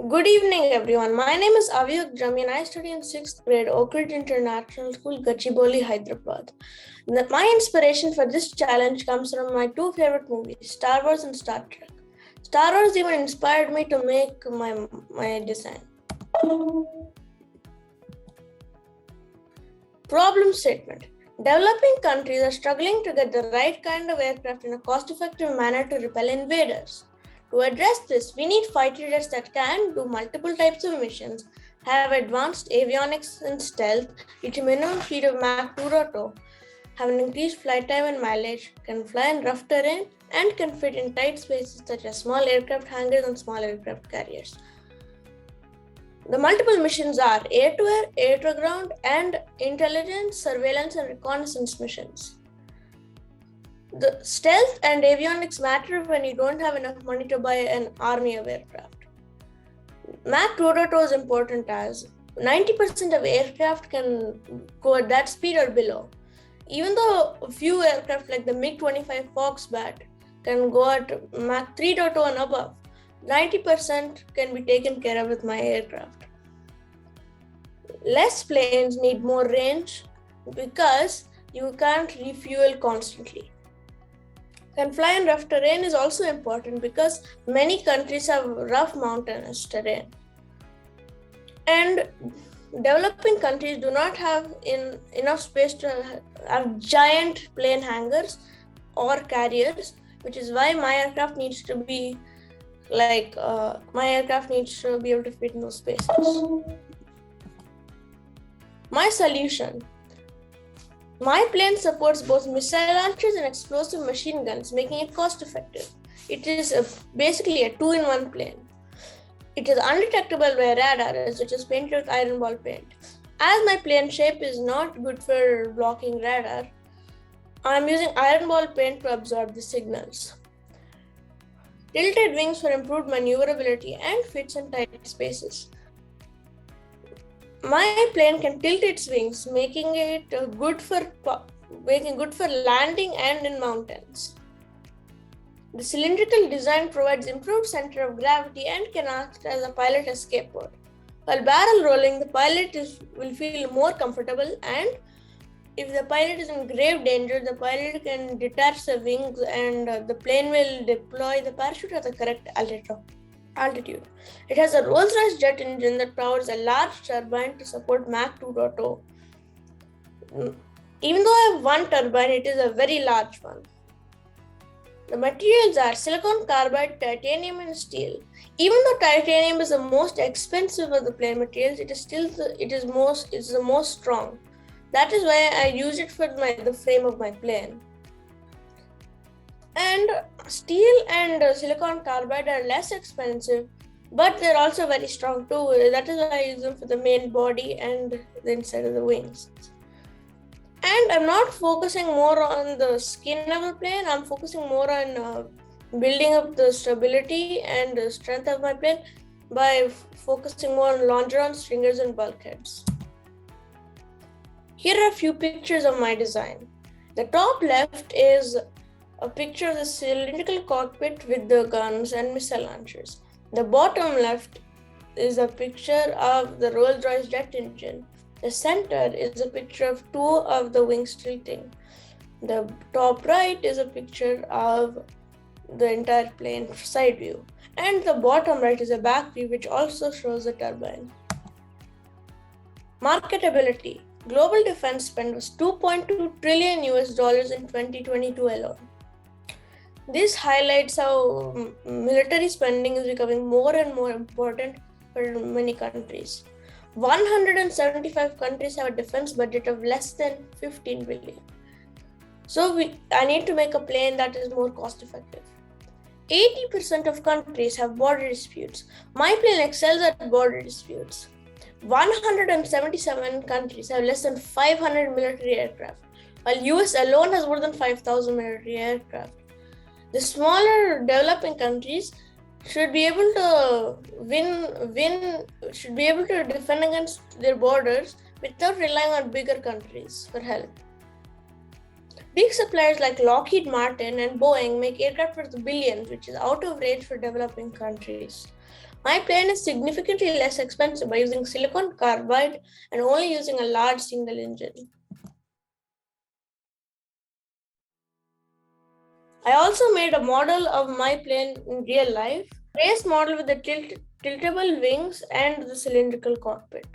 Good evening, everyone. My name is Avyukt, Jammi, and I study in 6th grade, Oak Ridge International School, Gachibowli, Hyderabad. My inspiration for this challenge comes from my two favorite movies, Star Wars and Star Trek. Star Wars even inspired me to make my design. Problem statement. Developing countries are struggling to get the right kind of aircraft in a cost-effective manner to repel invaders. To address this, we need fighter jets that can do multiple types of missions, have advanced avionics and stealth, reach a minimum speed of Mach 2.0, have an increased flight time and mileage, can fly in rough terrain, and can fit in tight spaces such as small aircraft hangars and small aircraft carriers. The multiple missions are air-to-air, air-to-ground, and intelligence, surveillance, and reconnaissance missions. The stealth and avionics matter when you don't have enough money to buy an army of aircraft. Mach 2.0 is important as 90% of aircraft can go at that speed or below. Even though a few aircraft like the MiG-25 Foxbat can go at Mach 3.0 and above, 90% can be taken care of with my aircraft. Less planes need more range because you can't refuel constantly. Can fly in rough terrain is also important because many countries have rough mountainous terrain. And developing countries do not have enough space to have giant plane hangars or carriers, which is why my aircraft needs to be able to fit in those spaces. My solution. My plane supports both missile launchers and explosive machine guns, making it cost effective. It is basically a 2-in-1 plane. It is undetectable by radar, which is painted with iron ball paint. As my plane shape is not good for blocking radar, I am using iron ball paint to absorb the signals. Tilted wings for improved maneuverability and fits in tight spaces. My plane can tilt its wings, making it good for landing and in mountains. The cylindrical design provides improved center of gravity and can act as a pilot escape pod. While barrel rolling, the pilot will feel more comfortable, and if the pilot is in grave danger, the pilot can detach the wings and the plane will deploy the parachute at the correct altitude. It has a Rolls-Royce jet engine that powers a large turbine to support Mach 2.0. Even though I have one turbine, it is a very large one. The materials are silicon carbide, titanium, and steel. Even though titanium is the most expensive of the plane materials, it is the most strong. That is why I use it for the frame of my plane. And steel and silicon carbide are less expensive, but they're also very strong too. That is why I use them for the main body and the inside of the wings. And I'm not focusing more on the skin of the plane. I'm focusing more on building up the stability and the strength of my plane by focusing more on longerons, stringers, and bulkheads. Here are a few pictures of my design. The top left is a picture of the cylindrical cockpit with the guns and missile launchers. The bottom left is a picture of the Rolls-Royce jet engine. The center is a picture of two of the wings tilting. The top right is a picture of the entire plane side view. And the bottom right is a back view which also shows the turbine. Marketability. Global defense spend was $2.2 trillion in 2022 alone. This highlights how military spending is becoming more and more important for many countries. 175 countries have a defense budget of less than 15 billion. So I need to make a plane that is more cost effective. 80% of countries have border disputes. My plane excels at border disputes. 177 countries have less than 500 military aircraft, while US alone has more than 5,000 military aircraft. The smaller developing countries should be able to defend against their borders without relying on bigger countries for help. Big suppliers like Lockheed Martin and Boeing make aircraft worth billions, which is out of range for developing countries. My plane is significantly less expensive by using silicon carbide and only using a large single engine. I also made a model of my plane in real life, a race model with the tiltable wings and the cylindrical cockpit.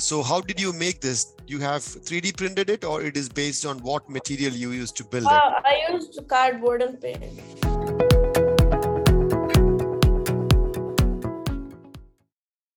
So how did you make this? You have 3D printed it, or it is based on what material you used to build it? I used cardboard and paint.